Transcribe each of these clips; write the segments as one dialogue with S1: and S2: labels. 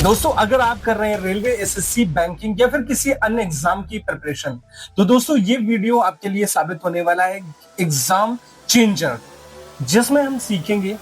S1: दोस्तों अगर आप कर रहे हैं रेलवे एसएससी बैंकिंग या फिर किसी अन्य एग्जाम की प्रिपरेशन, तो दोस्तों ये वीडियो आपके लिए साबित होने वाला है एग्जाम चेंजर, जिसमें हम सीखेंगे।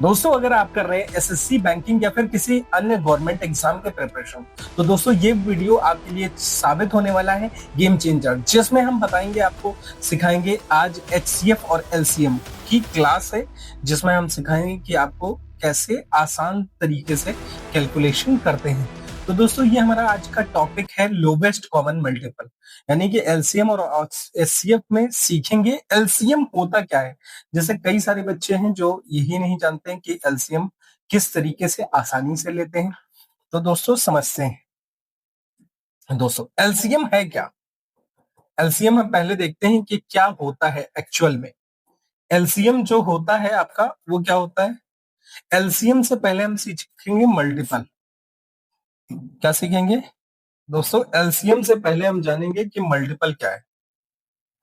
S1: दोस्तों अगर आप कर रहे हैं एसएससी बैंकिंग या फिर किसी अन्य गवर्नमेंट एग्जाम के प्रिपरेशन, तो दोस्तों ये वीडियो आपके लिए साबित होने वाला है गेम चेंजर, जिसमें हम बताएंगे, आपको सिखाएंगे। आज एचसीएफ और एलसीएम की क्लास है, जिसमें हम सिखाएंगे कि आपको कैसे आसान तरीके से कैलकुलेशन करते हैं। तो दोस्तों ये हमारा आज का टॉपिक है लोवेस्ट कॉमन मल्टीपल, यानी कि एलसीएम और एचसीएफ में सीखेंगे एलसीएम होता क्या है। जैसे कई सारे बच्चे हैं जो यही नहीं जानते हैं कि एलसीएम किस तरीके से आसानी से लेते हैं। तो दोस्तों समझते हैं। दोस्तों एलसीएम है क्या? एलसीएम हम पहले देखते हैं कि क्या होता है एक्चुअल में। एलसीएम जो होता है आपका, वो क्या होता है? एलसीएम से पहले हम सीखेंगे मल्टीपल। क्या सीखेंगे दोस्तों? एलसीएम से पहले हम जानेंगे कि मल्टीपल क्या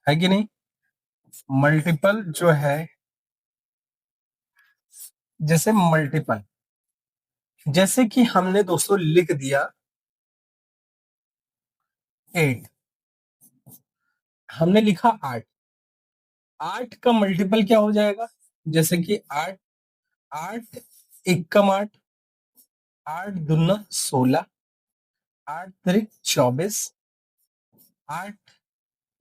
S1: है कि नहीं। मल्टीपल जो है, जैसे मल्टीपल, जैसे कि हमने दोस्तों लिख दिया 8, हमने लिखा 8, 8 का मल्टीपल क्या हो जाएगा? जैसे कि 8, 8 एकम 8, 8 दूना 16, 8 त्रिक 24, 8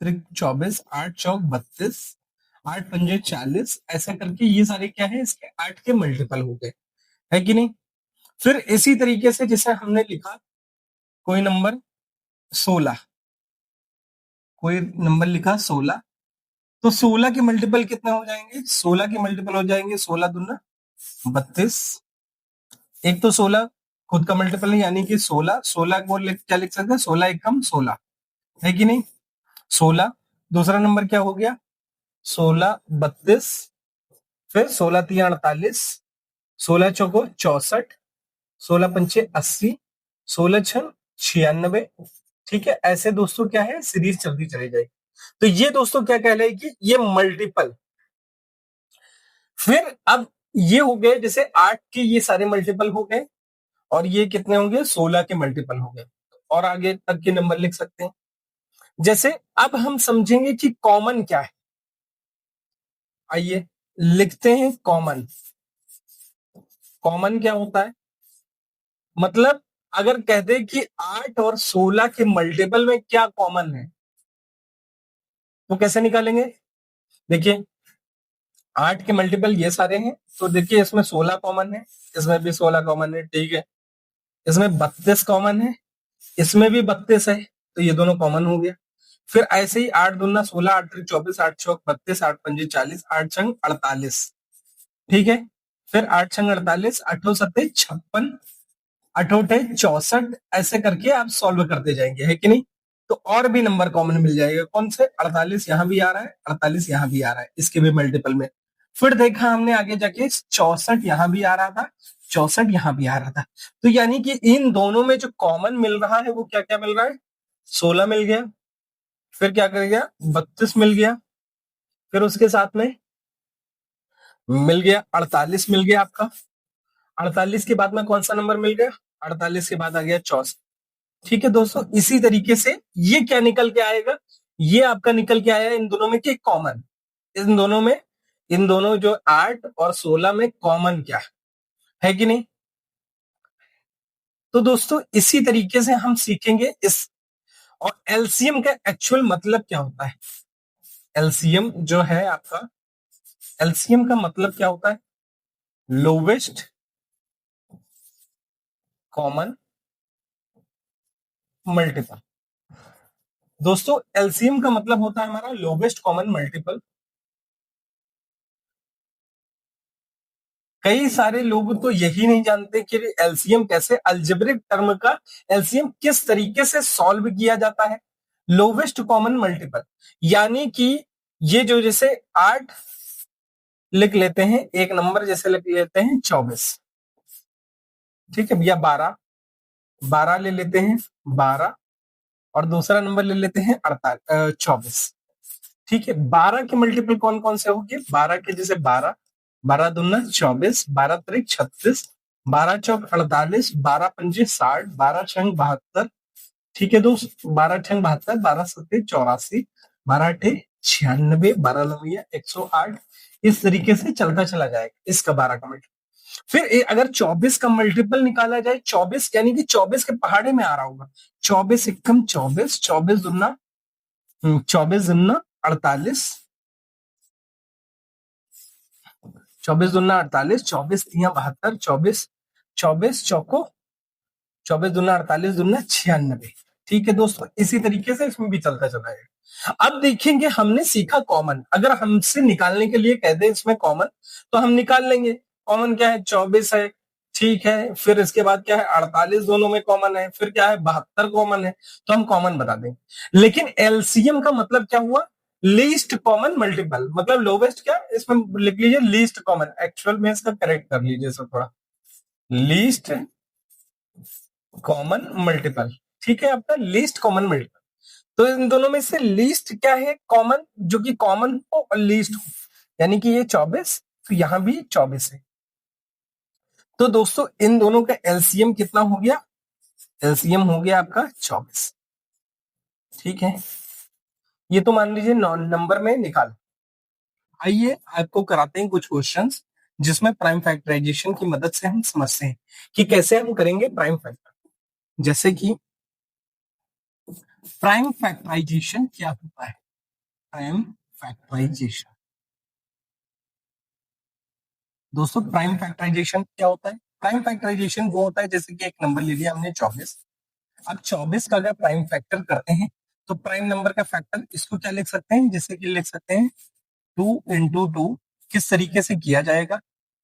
S1: त्रिक 24, 8 चौक 32, 8 पंजे 40, ऐसा करके ये सारे क्या है, इसके 8 के मल्टीपल हो गए, है कि नहीं। फिर इसी तरीके से जैसे हमने लिखा कोई नंबर 16, कोई नंबर लिखा 16, तो 16 के मल्टीपल कितना हो जाएंगे? 16 के मल्टीपल हो जाएंगे 16 दूना 32। एक तो 16 खुद का मल्टीपल है, यानी कि 16, 16 को क्या लिख सकते हैं? 16 एकम 16, है कि नहीं। 16, दूसरा नंबर क्या हो गया? 16 32, फिर 16 3 48, 16 चौको 64, 16 पंचे 80, 16 छन 96। ठीक है, ऐसे दोस्तों क्या है, सीरीज चलती चली जाएगी। तो ये दोस्तों क्या कहलाएगी? ये मल्टीपल। फिर अब ये हो गए, जैसे 8 के ये सारे मल्टीपल हो गए, और ये कितने होंगे? 16 के मल्टीपल हो गए, और आगे तक के नंबर लिख सकते हैं। जैसे अब हम समझेंगे कि कॉमन क्या है। आइए लिखते हैं कॉमन। कॉमन क्या होता है? मतलब अगर कह दे कि 8 और 16 के मल्टीपल में क्या कॉमन है, तो कैसे निकालेंगे? देखिए 8 के मल्टीपल ये सारे हैं, तो देखिए इसमें 16 कॉमन है, इसमें भी 16 कॉमन है, ठीक है। इसमें 32 कॉमन है, इसमें भी 32 है, तो ये दोनों कॉमन हो गया। फिर ऐसे ही 8 दूना 16, 8 त्रिक 24, 8 चौक 32, 8 पंजे 40, 8 छंग 48, ठीक है। फिर 8 छंग 48, 8 सत्ते 56, 8 64, ऐसे करके आप सॉल्व करते जाएंगे, है कि नहीं। तो और भी नंबर कॉमन मिल जाएगा। कौन से? 48 यहां भी आ रहा है, 48 यहां भी आ रहा है, इसके भी मल्टीपल में। फिर देखा हमने आगे जाके 64 यहां भी आ रहा था, 64 यहां भी आ रहा था। तो यानी कि इन दोनों में जो कॉमन मिल रहा है वो क्या क्या मिल रहा है? 16 मिल गया, फिर क्या कर गया? 32 मिल गया, फिर उसके साथ में मिल गया 48 मिल गया आपका। 48 के बाद में कौन सा नंबर मिल गया? 48 के बाद आ गया 64। ठीक है दोस्तों, इसी तरीके से ये क्या निकल के आएगा? ये आपका निकल के आया इन दोनों में कि कॉमन, इन दोनों में, इन दोनों जो 8 और 16 में कॉमन क्या है कि नहीं। तो दोस्तों इसी तरीके से हम सीखेंगे इस। और एलसीएम का एक्चुअल मतलब क्या होता है? एलसीएम जो है आपका, एलसीएम का मतलब क्या होता है? Lowest common multiple. दोस्तों एलसीएम का मतलब होता है हमारा लोवेस्ट कॉमन मल्टीपल। कई सारे लोग तो यही नहीं जानते कि एलसीएम कैसे, अलजेब्रिक टर्म का एलसीएम किस तरीके से सॉल्व किया जाता है। लोवेस्ट कॉमन मल्टीपल, यानी कि ये जो, जैसे 8 लिख लेते हैं, एक नंबर जैसे लिख लेते हैं 24, ठीक है भैया। 12, 12 ले लेते हैं 12, और दूसरा नंबर ले लेते हैं 48 24, ठीक है। 12 के मल्टीपल कौन कौन से होंगे? 12 के जैसे 12, 12 दूना 24, 12 त्रिक 36, 12 चौक 48, 12 पंजे 60, 12 छंग 72। ठीक है दोस्त, 12 छंग 72, 12 सत्ते 84, 12 अठे 96, 12 लवैया 108। इस तरीके से चलता चला जाएगा इसका 12 का मल्टीपल। फिर अगर 24 का मल्टीपल निकाला जाए, 24 यानी कि 24 के पहाड़े में आ रहा होगा। 24 एकम 24, 24 दुना 24 दुना 48, 24 दुना 48, 24 तिया 72, 24 24 चौको 24 दुना 48 दुना 96। ठीक है दोस्तों, इसी तरीके से इसमें भी चलता चला है। अब देखेंगे, हमने सीखा कॉमन। अगर हमसे निकालने के लिए कह दे इसमें कॉमन, तो हम निकाल लेंगे। कॉमन क्या है? 24 है। ठीक है, फिर इसके बाद क्या है? 48 दोनों में कॉमन है। फिर क्या है? 72 कॉमन है। तो हम कॉमन बता देंगे। लेकिन एलसीएम का मतलब क्या हुआ? लीस्ट कॉमन मल्टीपल, मतलब लोवेस्ट क्या इसमें लिख लीजिए, लीस्ट कॉमन। एक्चुअल में इसका करेक्ट कर लीजिए सर थोड़ा, लीस्ट कॉमन मल्टीपल। ठीक है, आपका लीस्ट कॉमन मल्टीपल। तो इन दोनों में से लीस्ट क्या है? कॉमन, जो कि कॉमन हो और लीस्ट हो। यानी कि ये 24, तो यहां भी 24 है। तो दोस्तों इन दोनों का एलसीएम कितना हो गया? एलसीएम हो गया आपका 24। ठीक है, ये तो मान लीजिए नंबर में निकाल। आइए आपको कराते हैं कुछ क्वेश्चंस जिसमें प्राइम फैक्टराइजेशन की मदद से हम समझते हैं कि कैसे हम करेंगे प्राइम फैक्टर। जैसे कि प्राइम फैक्टराइजेशन क्या होता है? प्राइम फैक्टराइजेशन, दोस्तों प्राइम फैक्टराइजेशन क्या होता है? प्राइम फैक्टराइजेशन वो होता है, जैसे कि एक नंबर ले लिया हमने 24। अब 24 का अगर प्राइम फैक्टर करते हैं, तो प्राइम नंबर का फैक्टर इसको क्या लिख सकते हैं? जैसे कि लिख सकते हैं 2 × 2। किस तरीके से किया जाएगा?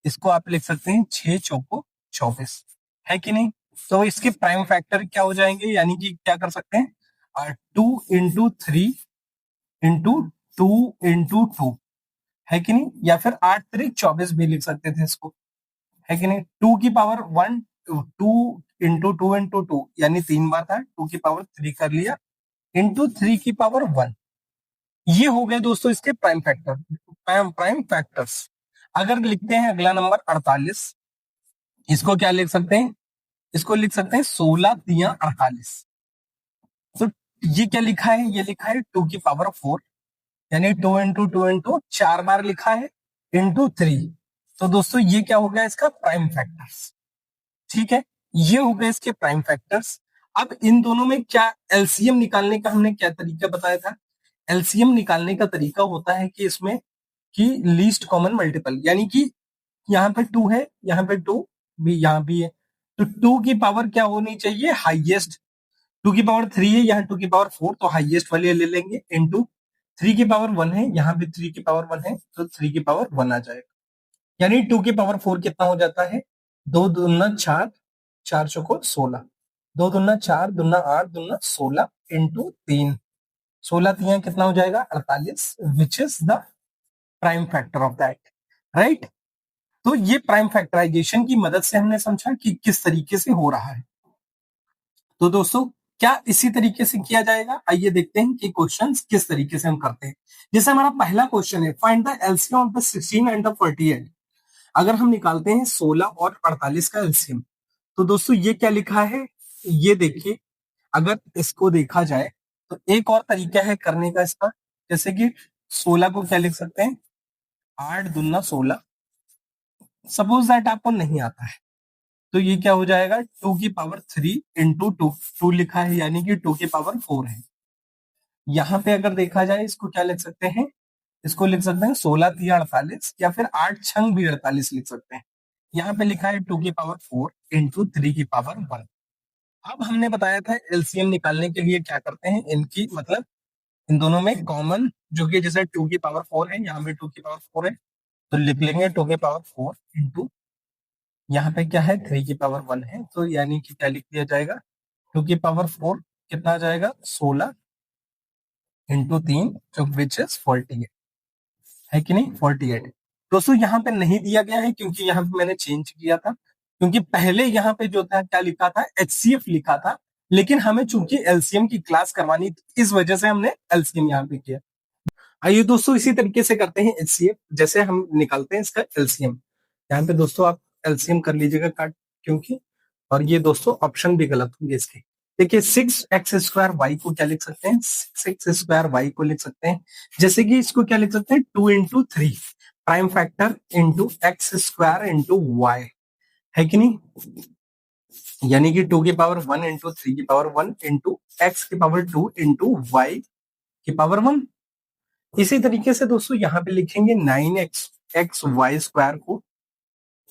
S1: इसको आप लिख सकते हैं 6 चौको 24, है कि नहीं? तो इसके प्राइम फैक्टर क्या हो जाएंगे? यानी कि क्या कर सकते हैं? 2 × 3 × 2 × 2 है कि नहीं? या फिर 8 3 24 भी लिख सकते थे इसको, है कि नहीं? 2 की पावर 1, 2 × 2 × 2 यानी 3 बार था, 2 की पावर 3 कर लिया, इंटू 3 की पावर 1। ये हो गए दोस्तों इसके प्राइम फैक्टर, प्राइम फैक्टर्स। अगर लिखते हैं अगला नंबर 48, इसको क्या लिख सकते हैं? इसको लिख सकते हैं 16 तिया 48। तो ये क्या लिखा है? ये लिखा है 2 की पावर 4, यानी 2 × 2 × 2 4 बार लिखा है, इंटू 3। तो दोस्तों ये क्या हो गया? इसका प्राइम फैक्टर्स। ठीक है, ये हो गए इसके प्राइम फैक्टर्स। अब इन दोनों में क्या एलसीएम निकालने का हमने क्या तरीका बताया था? एलसीएम निकालने का तरीका होता है कि इसमें कि लीस्ट कॉमन मल्टीपल, यानी कि यहाँ पे 2 है, यहाँ पे 2 भी, यहाँ भी है, तो 2 की पावर क्या होनी चाहिए? हाईएस्ट। 2 की पावर 3 है, यहाँ 2 की पावर 4, तो हाईएस्ट वाले ले लेंगे, इनटू 3 की पावर 1 है, यहाँ भी 3 की पावर 1 है, तो 3 की पावर 1 आ जाएगा। यानी 2 की पावर 4 कितना हो जाता है? 2 दूना 4, 4 चौको 16, 2 दूना 4, दूना 8, दूना 16, इंटू 3, 16 तिया कितना हो जाएगा? 48, which is the prime factor of that, right? तो ये प्राइम फैक्टराइजेशन की मदद से हमने समझा कि किस तरीके से हो रहा है। तो दोस्तों क्या इसी तरीके से किया जाएगा? आइए देखते हैं कि क्वेश्चंस किस तरीके से हम करते हैं। जैसे हमारा पहला क्वेश्चन है, find the LCM of the 16 and the 48। अगर हम निकालते हैं 16 और 48 का एलसीएम, तो दोस्तों ये क्या लिखा है? ये देखिए, अगर इसको देखा जाए तो एक और तरीका है करने का इसका। जैसे कि 16 को क्या लिख सकते हैं? 8 दूना 16। सपोज दैट आपको नहीं आता है, तो ये क्या हो जाएगा? 2 की पावर 3 इंटू 2, 2 लिखा है यानी कि 2 की पावर 4 है। यहाँ पे अगर देखा जाए इसको क्या लिख सकते हैं? इसको लिख सकते हैं 16 तिया 48, या फिर 8 छंग भी 48 लिख सकते हैं। यहाँ पे लिखा है 2 की पावर 4 इंटू 3 की पावर 1। अब हमने बताया था एलसीएम निकालने के लिए क्या करते हैं, इनकी मतलब इन दोनों में कॉमन, जो कि जैसे 2 की पावर 4 है, यहाँ पे 2 की पावर 4 है, तो लिख लेंगे 2 की पावर 4 इंटू, यहाँ पे क्या है? 3 की पावर 1 है, तो यानी कि क्या लिख दिया जाएगा? 2 की पावर 4 कितना आ जाएगा? 16 इंटू 3, जो विच इज 48, है कि नहीं? 48। दोस्तों यहाँ पे नहीं दिया गया है क्योंकि यहाँ पे मैंने चेंज किया था, क्योंकि पहले यहाँ पे जो था क्या लिखा था? एचसीएफ लिखा था, लेकिन हमें चूंकि एलसीएम की क्लास करवानी थी, इस वजह से हमने एलसीएम यहाँ पे किया। आइए दोस्तों इसी तरीके से करते हैं एचसीएफ, जैसे हम निकालते हैं इसका एलसीएम। यहाँ पे दोस्तों आप एलसीएम कर लीजिएगा काट, क्योंकि और ये दोस्तों ऑप्शन भी गलत होंगे इसके। देखिए 6x² y को क्या लिख सकते हैं, 6x² y को लिख सकते हैं, जैसे कि इसको क्या लिख सकते हैं 2 into 3 prime factor into x² into y, है कि नहीं। यानी कि 2 की पावर 1 इंटू 3 की पावर 1 इंटू x की पावर 2 इंटू y की पावर 1। इसी तरीके से दोस्तों यहाँ पे लिखेंगे 9x(x)(y)² को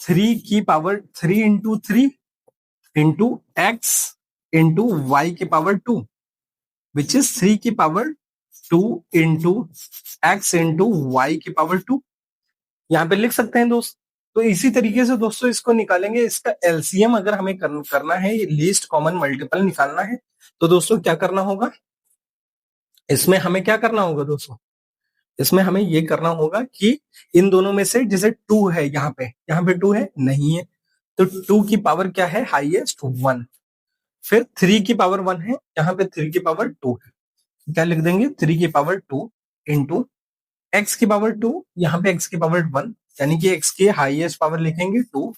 S1: 3 into 3 into x into y की पावर 2 विच इज 3 की power 2 into x into y की पावर 2। यहाँ पे लिख सकते हैं दोस्त। तो इसी तरीके से दोस्तों इसको निकालेंगे, इसका एलसीएम अगर हमें करना है, ये लीस्ट कॉमन मल्टीपल निकालना है, तो दोस्तों क्या करना होगा, इसमें हमें क्या करना होगा दोस्तों, इसमें हमें ये करना होगा कि इन दोनों में से जैसे 2 है, यहाँ पे 2 है नहीं है, तो 2 की पावर क्या है हाईएस्ट 1, फिर 3 की पावर 1 है, यहाँ पे 3 की पावर 2 है, क्या लिख देंगे 3 की पावर 2 इंटू x की पावर 2, यहाँ पे x की पावर 1, यानी कि x की हाईएस्ट पावर लिखेंगे 2,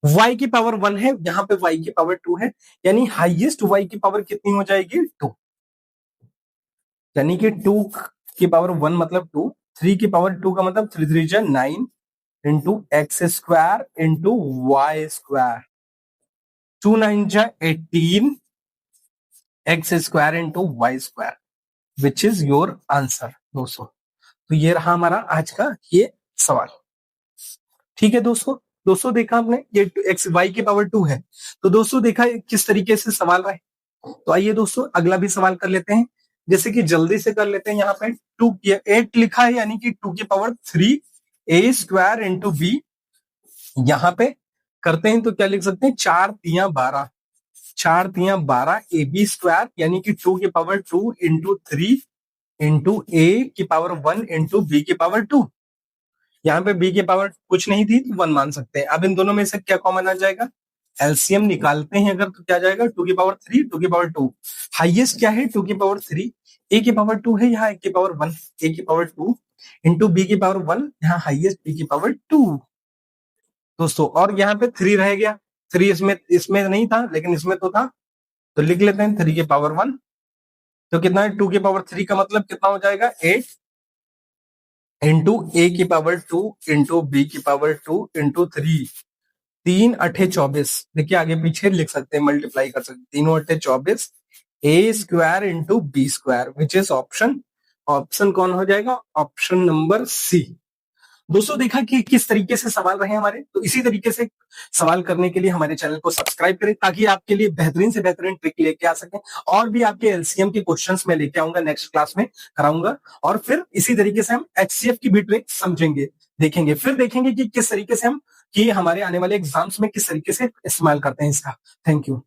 S1: y की पावर 1 है, यहाँ पे y की पावर 2 है, यानी हाईएस्ट y की पावर कितनी हो जाएगी 2, यानी कि 2 की पावर 1 मतलब 2, 3 की पावर 2 का मतलब 3 3 9 into x² into y², 2 9 18 x² into y², which is your answer दोस्तों। तो ये रहा हमारा आज का ये सवाल। ठीक है दोस्तों, देखा आपने ये एक्स वाई की पावर 2 है, तो दोस्तों देखा किस तरीके से सवाल रहे। तो आइए दोस्तों अगला भी सवाल कर लेते हैं, जैसे कि जल्दी से कर लेते हैं। यहाँ पे 8 लिखा है, यानी कि 2 की पावर 3 a² इंटू बी, यहाँ पे करते हैं तो क्या लिख सकते हैं 4 3 12, 4 3 12 ab², यानी कि 2 की पावर 2 इंटू 3 इंटू ए की पावर 1 इंटू बी की पावर 2। यहाँ पे बी की पावर कुछ नहीं थी तो 1 मान सकते हैं। अब इन दोनों में से क्या कॉमन आ जाएगा, एलसीएम निकालते हैं अगर, तो क्या जाएगा 2 की पावर 3 2 की पावर 2, हाईएस्ट क्या है 2 की पावर 3, ए की पावर 2 है, यहाँ ए की पावर 1, ए की पावर 2 इंटू बी की पावर 1, यहाँ हाईएस्ट बी की पावर 2 दोस्तों। और यहाँ पे 3 रह गया, 3 इसमें नहीं था लेकिन इसमें तो था, तो लिख लेते हैं 3 की पावर 1, तो कितना है 2 की पावर 3 का मतलब कितना हो जाएगा 8 इंटू ए की पावर 2 इंटू बी की पावर 2 इंटू 3, 3 8 24, देखिए आगे पीछे लिख सकते हैं, मल्टीप्लाई कर सकते हैं, 3 8 24 a² into b², which is option कौन हो जाएगा, ऑप्शन नंबर सी। दोस्तों देखा कि किस तरीके से सवाल रहे हमारे, तो इसी तरीके से सवाल करने के लिए हमारे चैनल को सब्सक्राइब करें, ताकि आपके लिए बेहतरीन से बेहतरीन ट्रिक लेके आ सकें, और भी आपके एलसीएम के क्वेश्चंस में लेके आऊंगा, नेक्स्ट क्लास में कराऊंगा, और फिर इसी तरीके से हम एचसीएफ की भी ट्रिक समझेंगे, देखेंगे, फिर देखेंगे कि किस तरीके से हम, कि हमारे आने वाले एग्जाम्स में किस तरीके से इस्तेमाल करते हैं इसका। Thank you.